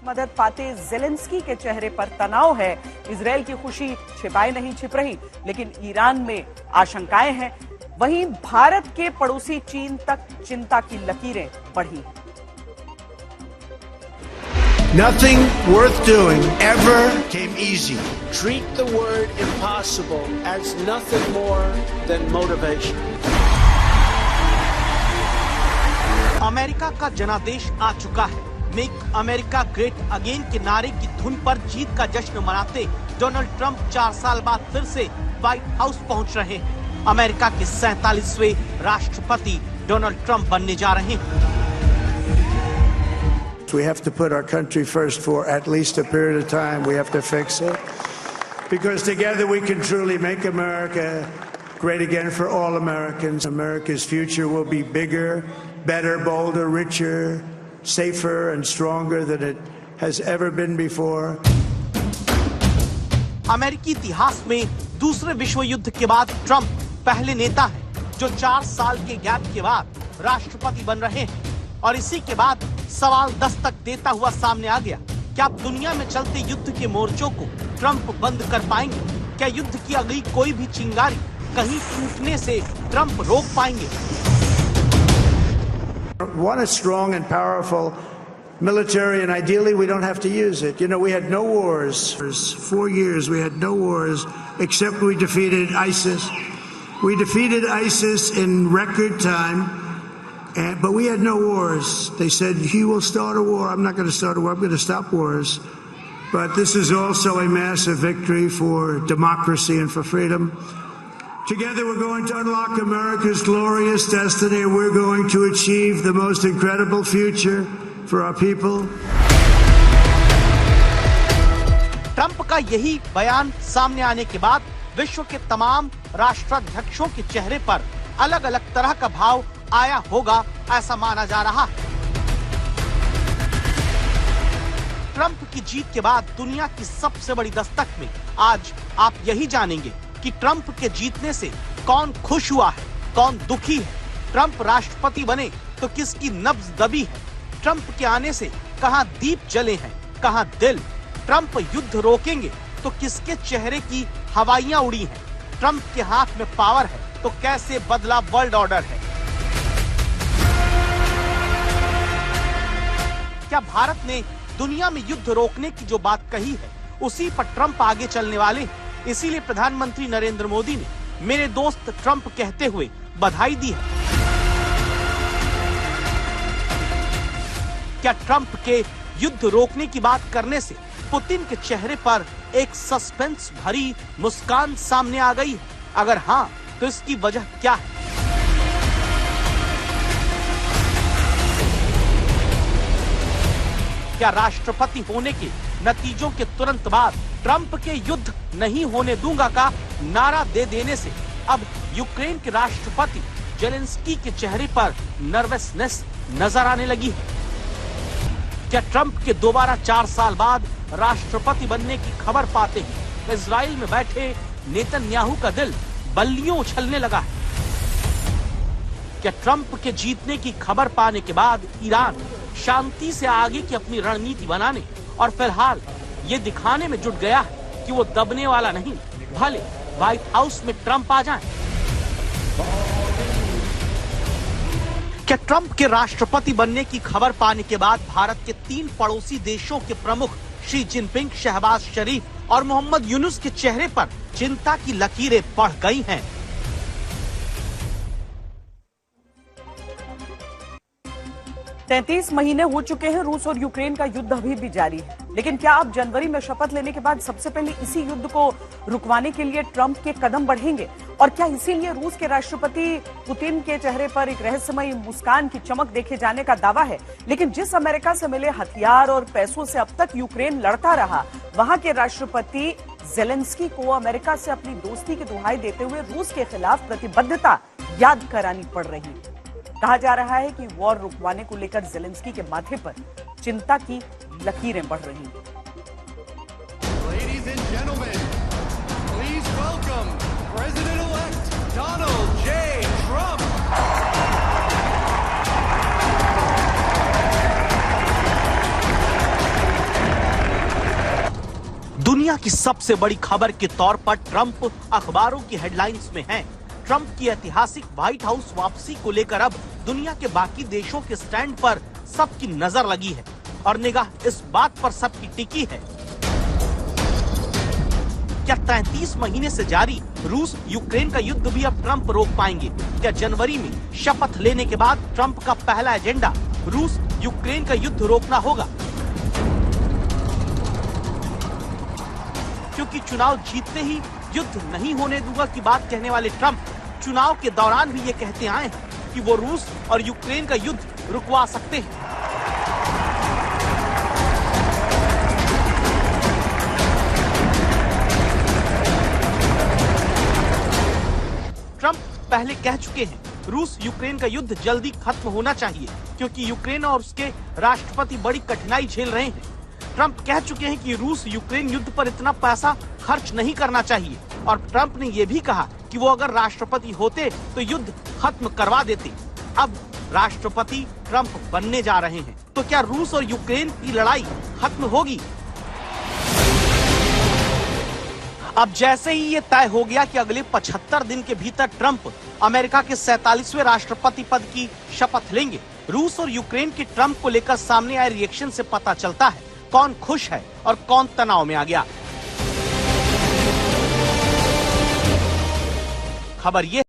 मदद पाते ज़ेलेंस्की के चेहरे पर तनाव है। इजरायल की खुशी छिपाए नहीं छिप रही, लेकिन ईरान में आशंकाएं हैं। वहीं भारत के पड़ोसी चीन तक चिंता की लकीरें बढ़ी। Nothing worth doing ever came easy. Treat the word impossible as nothing more than motivation. America का जनादेश आ चुका है। मेक अमेरिका ग्रेट अगेन के नारे की धुन पर जीत का जश्न मनाते डोनाल्ड ट्रंप 4 साल बाद फिर से व्हाइट हाउस पहुंच रहे हैं। अमेरिका के 47वें राष्ट्रपति डोनाल्ड ट्रंप बनने जा रहे हैं। We have to put our country first for at least a period of time. We have to fix it. Because together we can truly make America great again for all Americans. America's future will be bigger, better, bolder, richer, safer and stronger than it has ever been before. अमेरिकी इतिहास में दूसरे विश्व युद्ध के बाद Trump पहले नेता है जो 4 साल के गैप के बाद राष्ट्रपति बन रहे हैं। और इसी के बाद सवाल दस्तक देता हुआ सामने आ गया, क्या अब दुनिया में चलते युद्ध के मोर्चों को ट्रंप बंद कर पाएंगे? क्या युद्ध की अगली कोई भी चिंगारी कहीं टूटने से ट्रंप रोक पाएंगे? Want a strong and powerful military, and ideally we don't have to use it. You know, we had no wars. For 4 years we had no wars, except we defeated ISIS. We defeated ISIS in record time. But we had no wars. They said, he will start a war. I'm not going to start a war. I'm going to stop wars. But this is also a massive victory for democracy and for freedom. Together we're going to unlock America's glorious destiny, and we're going to achieve the most incredible future for our people. Trump का यही बयान सामने आने के बाद विश्व के तमाम राष्ट्राध्यक्षों के चेहरे पर अलग अलग तरह का भाव आया होगा, ऐसा माना जा रहा है। ट्रंप की जीत के बाद दुनिया की सबसे बड़ी दस्तक में आज आप यही जानेंगे कि ट्रंप के जीतने से कौन खुश हुआ है, कौन दुखी है। ट्रंप राष्ट्रपति बने तो किसकी नब्ज दबी है। ट्रंप के आने से कहां दीप जले हैं, कहां दिल। ट्रंप युद्ध रोकेंगे तो किसके चेहरे की हवाइयां उड़ी हैं। ट्रंप के हाथ में पावर है तो कैसे बदला वर्ल्ड ऑर्डर है। क्या भारत ने दुनिया में युद्ध रोकने की जो बात कही है उसी पर ट्रंप आगे चलने वाले हैं? इसीलिए प्रधानमंत्री नरेंद्र मोदी ने मेरे दोस्त ट्रंप कहते हुए बधाई दी है। क्या ट्रंप के युद्ध रोकने की बात करने से पुतिन के चेहरे पर एक सस्पेंस भरी मुस्कान सामने आ गई है? अगर हाँ, तो इसकी वजह क्या है? क्या राष्ट्रपति होने के नतीजों के तुरंत बाद ट्रंप के युद्ध नहीं होने दूंगा का नारा दे देने से अब यूक्रेन के राष्ट्रपति ज़ेलेंस्की के चेहरे पर नर्वसनेस नजर आने लगी है? क्या ट्रंप के दोबारा 4 साल बाद राष्ट्रपति बनने की खबर पाते ही इजराइल में बैठे नेतन्याहू का दिल बल्लियों उछलने लगा है? क्या ट्रंप के जीतने की खबर पाने के बाद ईरान शांति से आगे की अपनी रणनीति बनाने और फिलहाल ये दिखाने में जुट गया है कि वो दबने वाला नहीं, भले व्हाइट हाउस में ट्रंप आ जाएं? क्या ट्रंप के राष्ट्रपति बनने की खबर पाने के बाद भारत के 3 पड़ोसी देशों के प्रमुख शी जिनपिंग, शहबाज शरीफ और मोहम्मद यूनुस के चेहरे पर चिंता की लकीरें बढ़ गई हैं? 33 महीने हो चुके हैं, रूस और यूक्रेन का युद्ध अभी भी जारी है। लेकिन क्या अब जनवरी में शपथ लेने के बाद सबसे पहले इसी युद्ध को रुकवाने के लिए ट्रंप के कदम बढ़ेंगे? और क्या इसीलिए रूस के राष्ट्रपति पुतिन के चेहरे पर एक रहस्यमयी मुस्कान की चमक देखे जाने का दावा है? लेकिन जिस अमेरिका से मिले हथियार और पैसों से अब तक यूक्रेन लड़ता रहा, वहां के राष्ट्रपति ज़ेलेंस्की को अमेरिका से अपनी दोस्ती की दुहाई देते हुए रूस के खिलाफ प्रतिबद्धता याद करानी पड़ रही है। कहा जा रहा है कि वॉर रुकवाने को लेकर ज़ेलेंस्की के माथे पर चिंता की लकीरें बढ़ रही हैं। Ladies and gentlemen, please welcome President-elect Donald J. Trump. दुनिया की सबसे बड़ी खबर के तौर पर ट्रंप अखबारों की हेडलाइंस में हैं। ट्रंप की ऐतिहासिक व्हाइट हाउस वापसी को लेकर अब दुनिया के बाकी देशों के स्टैंड पर सबकी नजर लगी है और निगाह इस बात पर सबकी टिकी है, क्या 33 महीने से जारी रूस यूक्रेन का युद्ध भी अब ट्रंप रोक पाएंगे? क्या जनवरी में शपथ लेने के बाद ट्रंप का पहला एजेंडा रूस यूक्रेन का युद्ध रोकना होगा? क्योंकि चुनाव जीतते ही युद्ध नहीं होने दूंगा की बात कहने वाले ट्रंप चुनाव के दौरान भी ये कहते आए हैं कि वो रूस और यूक्रेन का युद्ध रुकवा सकते हैं। ट्रंप पहले कह चुके हैं रूस यूक्रेन का युद्ध जल्दी खत्म होना चाहिए क्योंकि यूक्रेन और उसके राष्ट्रपति बड़ी कठिनाई झेल रहे हैं। ट्रंप कह चुके हैं कि रूस यूक्रेन युद्ध पर इतना पैसा खर्च नहीं करना चाहिए और ट्रंप ने यह भी कहा कि वो अगर राष्ट्रपति होते तो युद्ध खत्म करवा देते। अब राष्ट्रपति ट्रंप बनने जा रहे हैं, तो क्या रूस और यूक्रेन की लड़ाई खत्म होगी? अब जैसे ही ये तय हो गया कि अगले 75 दिन के भीतर ट्रंप अमेरिका के 47वें राष्ट्रपति पद की शपथ लेंगे, रूस और यूक्रेन के ट्रंप को लेकर सामने आए रिएक्शन से पता चलता है कौन खुश है और कौन तनाव में आ गया। खबर ये